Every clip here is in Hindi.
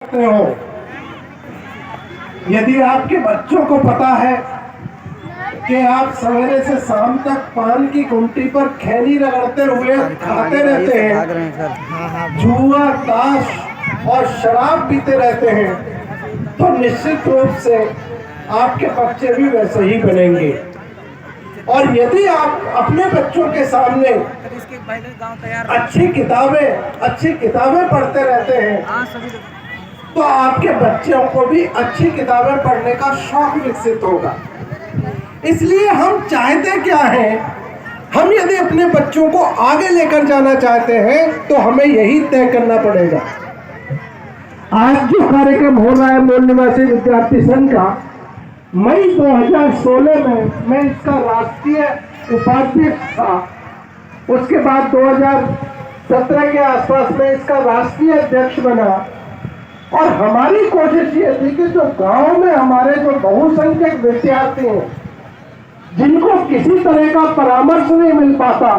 हो। यदि आपके बच्चों को पता है कि आप सवेरे से शाम तक पान की गुमटी पर खैनी रगड़ते हुए खाते रहते हैं, जुआ, ताश और शराब पीते रहते हैं, तो निश्चित रूप से आपके बच्चे भी वैसे ही बनेंगे। और यदि आप अपने बच्चों के सामने अच्छी किताबें पढ़ते रहते हैं, तो आपके बच्चों को भी अच्छी किताबें पढ़ने का शौक विकसित होगा। इसलिए हम चाहते क्या हैं, हम यदि अपने बच्चों को आगे लेकर जाना चाहते हैं तो हमें यही तय करना पड़ेगा। आज जो कार्यक्रम हो रहा है मूल निवासी विद्यार्थी संघ का, मई 2016 में मैं इसका राष्ट्रीय उपाध्यक्ष था। उसके बाद 2017 के आसपास में इसका राष्ट्रीय अध्यक्ष बना। और हमारी कोशिश ये थी कि जो गांव में हमारे जो बहुसंख्यक विद्यार्थी हैं, जिनको किसी तरह का परामर्श नहीं मिल पाता,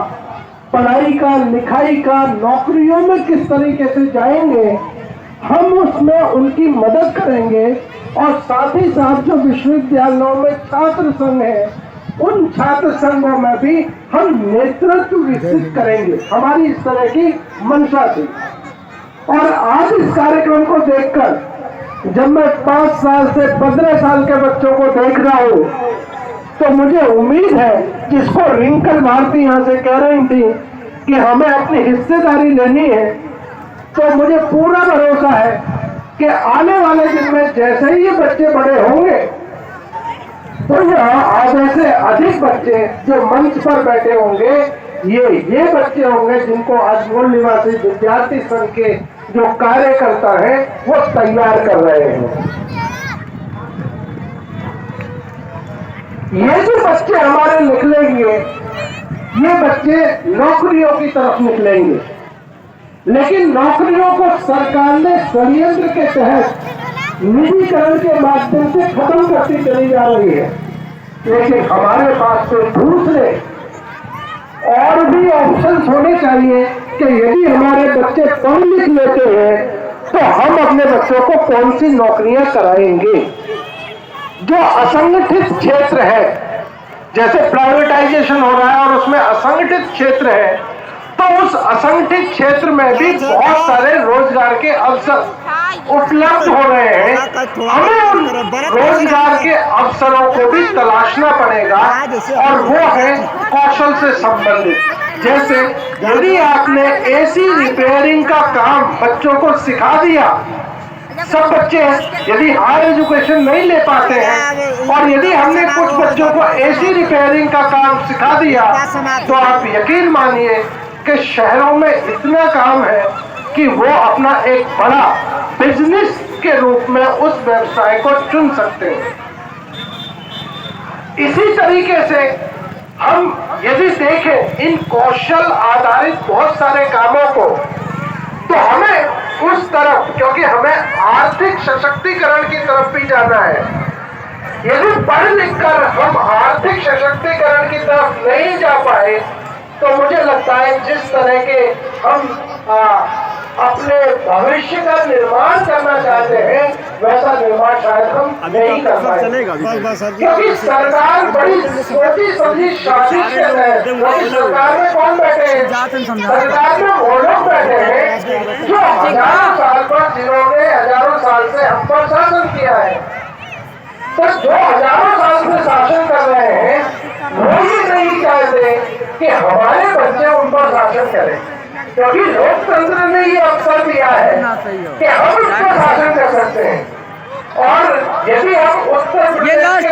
पढ़ाई का, लिखाई का, नौकरियों में किस तरीके से जाएंगे, हम उसमें उनकी मदद करेंगे। और साथ ही साथ जो विश्वविद्यालयों में छात्र संघ है, उन छात्र संघों में भी हम नेतृत्व विकसित करेंगे। हमारी इस तरह की मंशा थी। और आज इस कार्यक्रम को देखकर जब मैं 5 साल से 15 साल के बच्चों को देख रहा हूं, तो मुझे उम्मीद है, जिसको रिंकल भारती यहां से कह रही थी कि हमें अपनी हिस्सेदारी लेनी है, तो मुझे पूरा भरोसा है कि आने वाले दिन में जैसे ही ये बच्चे बड़े होंगे, तो आधे से अधिक बच्चे जो मंच पर बैठे होंगे, ये बच्चे होंगे जिनको आज मूल निवासी विद्यार्थी संघ के जो कार्यकर्ता है वो तैयार कर रहे हैं। ये जो बच्चे हमारे निकलेंगे, ये बच्चे नौकरियों की तरफ निकलेंगे, लेकिन नौकरियों को सरकार ने षड्यंत्र के तहत निजीकरण के माध्यम से खत्म करती चली जा रही है। लेकिन हमारे पास तो दूसरे और भी ऑप्शंस होने चाहिए कि यदि हमारे बच्चे पढ़ लिख लेते हैं तो हम अपने बच्चों को कौन सी नौकरियां कराएंगे। जो असंगठित क्षेत्र है, जैसे प्राइवेटाइजेशन हो रहा है और उसमें असंगठित क्षेत्र है, तो उस असंगठित क्षेत्र में भी बहुत सारे रोजगार के अवसर उपलब्ध हो रहे हैं। हमें उन रोजगार के अवसरों को भी तलाशना पड़ेगा, और वो है कौशल से संबंधित। जैसे यदि आपने एसी रिपेयरिंग का काम बच्चों को सिखा दिया, सब बच्चे यदि हायर एजुकेशन नहीं ले पाते हैं, और यदि हमने कुछ बच्चों को एसी रिपेयरिंग का काम सिखा दिया, तो आप यकीन मानिए कि शहरों में इतना काम है कि वो अपना एक बड़ा बिजनेस के रूप में उस व्यवसाय को चुन सकते हैं। इसी तरीके से हम यदि देखें इन कौशल आधारित बहुत सारे कामों को, तो हमें उस तरफ, क्योंकि हमें आर्थिक सशक्तिकरण की तरफ भी जाना है। यदि पढ़ लिख कर हम आर्थिक सशक्तिकरण की तरफ नहीं जा पाए, तो मुझे लगता है जिस तरह के हम अपने भविष्य का निर्माण करना चाहते हैं, वैसा निर्माण शायद हम नहीं कर पाएंगे। क्योंकि सरकार बड़ी सोची समझी साजिश कर रहे हैं। सरकार में कौन बैठे हैं? सरकार में वो लोग बैठे हैं जो हजारों साल पर, जिन्होंने हजारों साल से हम पर शासन किया है। तो जो हजारों साल से शासन कर रहे हैं, वो ये नहीं चाहते कि हमारे बच्चे उन पर शासन करें, क्योंकि लोकतंत्र ने ये अवसर दिया है कि हम उस पर शासन कर सकते हैं। और यदि हम उत्तर प्रदेश